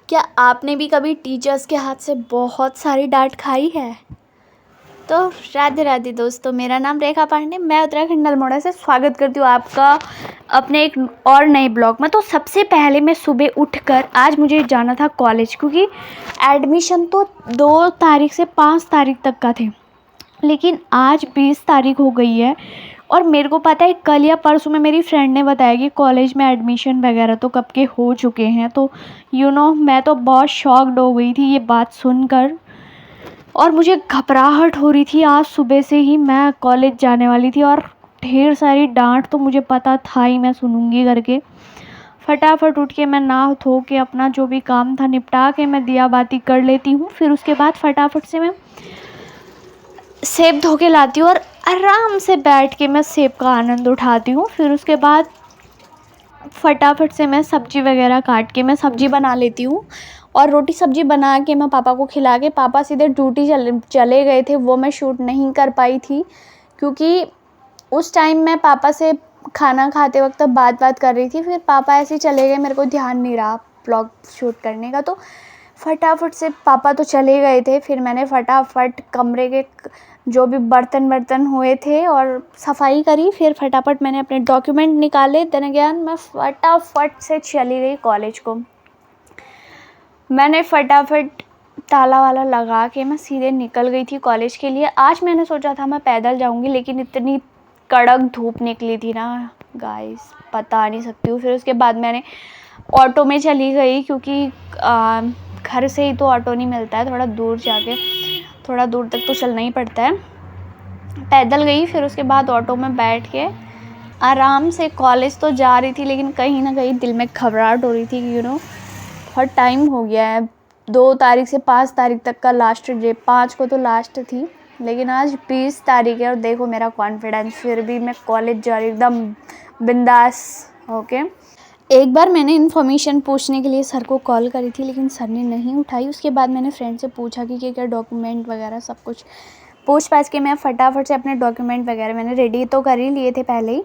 क्या आपने भी कभी टीचर्स के हाथ से बहुत सारी डांट खाई है? तो राधे राधे दोस्तों, मेरा नाम रेखा पांडे, मैं उत्तराखंड अल्मोड़ा से स्वागत करती हूँ आपका अपने एक और नए ब्लॉग में। तो सबसे पहले मैं सुबह उठकर आज मुझे जाना था कॉलेज, क्योंकि एडमिशन तो 2 तारीख से 5 तारीख तक का थे, लेकिन आज 20 तारीख हो गई है। और मेरे को पता है कल या परसों में मेरी फ्रेंड ने बताया कि कॉलेज में एडमिशन वगैरह तो कब के हो चुके हैं। तो मैं तो बहुत शॉक्ड हो गई थी ये बात सुनकर, और मुझे घबराहट हो रही थी। आज सुबह से ही मैं कॉलेज जाने वाली थी और ढेर सारी डांट तो मुझे पता था ही मैं सुनूंगी करके। फटाफट उठ के मैं नहा धो के अपना जो भी काम था निपटा के मैं दिया बाती कर लेती हूँ। फिर उसके बाद फटाफट से मैं सेब धो के लाती हूँ और आराम से बैठ के मैं सेब का आनंद उठाती हूँ। फिर उसके बाद फटाफट से मैं सब्ज़ी वगैरह काट के मैं सब्ज़ी बना लेती हूँ, और रोटी सब्ज़ी बना के मैं पापा को खिला के, पापा सीधे ड्यूटी चले गए थे। वो मैं शूट नहीं कर पाई थी क्योंकि उस टाइम मैं पापा से खाना खाते वक्त बात कर रही थी। फिर पापा ऐसे ही चले गए, मेरे को ध्यान नहीं रहा ब्लॉग शूट करने का। तो फटाफट से पापा तो चले गए थे, फिर मैंने फटाफट कमरे के जो भी बर्तन हुए थे और सफाई करी। फिर फटाफट मैंने अपने डॉक्यूमेंट निकाले। देन अगेन मैं फटाफट से चली गई कॉलेज को। मैंने फटाफट ताला वाला लगा के मैं सीधे निकल गई थी कॉलेज के लिए। आज मैंने सोचा था मैं पैदल जाऊंगी, लेकिन इतनी कड़क धूप निकली थी ना गाइस, बता नहीं सकती हूँ। फिर उसके बाद मैंने ऑटो में चली गई, क्योंकि घर से ही तो ऑटो नहीं मिलता है, थोड़ा दूर जाके, थोड़ा दूर तक तो चलना ही पड़ता है। पैदल गई, फिर उसके बाद ऑटो में बैठ के आराम से कॉलेज तो जा रही थी, लेकिन कहीं ना कहीं दिल में घबराहट हो रही थी कि बहुत टाइम हो गया है। 2 तारीख से 5 तारीख तक का लास्ट डे, 5 को तो लास्ट थी, लेकिन आज 20 तारीख है और देखो मेरा कॉन्फिडेंस, फिर भी मैं कॉलेज जा रही एकदम बिंदास ओके। एक बार मैंने इन्फॉर्मेशन पूछने के लिए सर को कॉल करी थी, लेकिन सर ने नहीं उठाई। उसके बाद मैंने फ्रेंड से पूछा कि क्या डॉक्यूमेंट वगैरह सब कुछ पूछ पाछ के मैं फटाफट से अपने डॉक्यूमेंट वगैरह मैंने रेडी तो कर ही लिए थे पहले ही।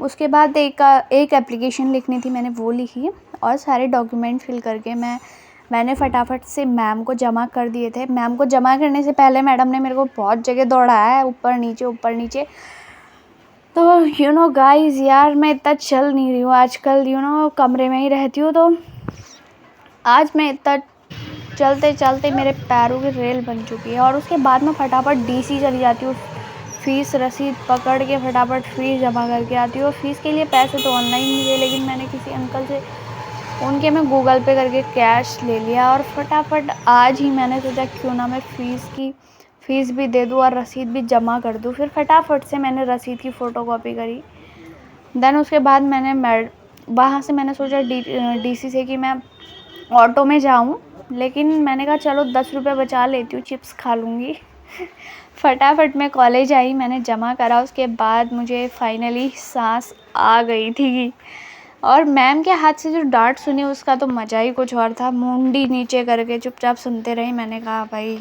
उसके बाद एक एप्लीकेशन लिखनी थी, मैंने वो लिखी और सारे डॉक्यूमेंट फिल करके मैंने फटाफट से मैम को जमा कर दिए थे। मैम को जमा करने से पहले मैडम ने मेरे को बहुत जगह दौड़ाया है, ऊपर नीचे। तो गाइस यार, मैं इतना चल नहीं रही हूँ आजकल, कमरे में ही रहती हूँ। तो आज मैं इतना चलते चलते मेरे पैरों की रेल बन चुकी है। और उसके बाद मैं फटाफट डीसी चली जाती हूँ, फ़ीस रसीद पकड़ के फटाफट फ़ीस जमा करके आती हूँ। फ़ीस के लिए पैसे तो ऑनलाइन मिले, लेकिन मैंने किसी अंकल से उनके मैं गूगल पे करके कैश ले लिया। और फटाफट आज ही मैंने सोचा क्यों ना मैं फ़ीस भी दे दूँ और रसीद भी जमा कर दूँ। फिर फटाफट से मैंने रसीद की फ़ोटोकॉपी करी। देन उसके बाद वहाँ से मैंने सोचा डीसी से कि मैं ऑटो में जाऊँ, लेकिन मैंने कहा चलो 10 रुपये बचा लेती हूँ, चिप्स खा लूँगी। फटाफट मैं कॉलेज आई, मैंने जमा करा। उसके बाद मुझे फाइनली सांस आ गई थी। और मैम के हाथ से जो डांट सुनी उसका तो मज़ा ही कुछ और था। मुंडी नीचे करके चुपचाप सुनते रही। मैंने कहा भाई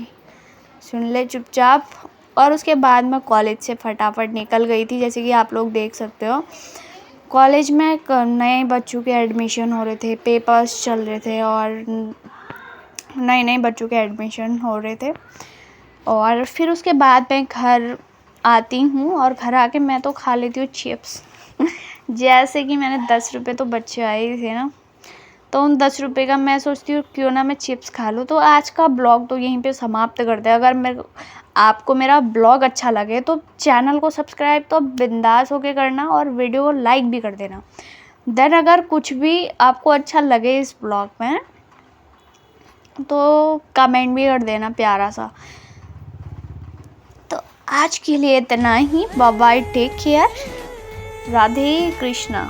सुन ले चुपचाप। और उसके बाद मैं कॉलेज से फटाफट निकल गई थी। जैसे कि आप लोग देख सकते हो, कॉलेज में नए बच्चों के एडमिशन हो रहे थे, पेपर्स चल रहे थे और नए बच्चों के एडमिशन हो रहे थे। और फिर उसके बाद मैं घर आती हूँ और घर आके मैं तो खा लेती हूँ चिप्स। जैसे कि मैंने 10 रुपये तो बच्चे आए ही थे ना, तो उन 10 रुपये का मैं सोचती हूँ क्यों ना मैं चिप्स खा लूँ। तो आज का ब्लॉग तो यहीं पे समाप्त करते हैं। अगर आपको मेरा ब्लॉग अच्छा लगे तो चैनल को सब्सक्राइब तो बिंदास होके करना और वीडियो को लाइक भी कर देना। देन अगर कुछ भी आपको अच्छा लगे इस ब्लॉग में तो कमेंट भी कर देना प्यारा सा। तो आज के लिए इतना ही। Bye bye, take care, Radhe Krishna.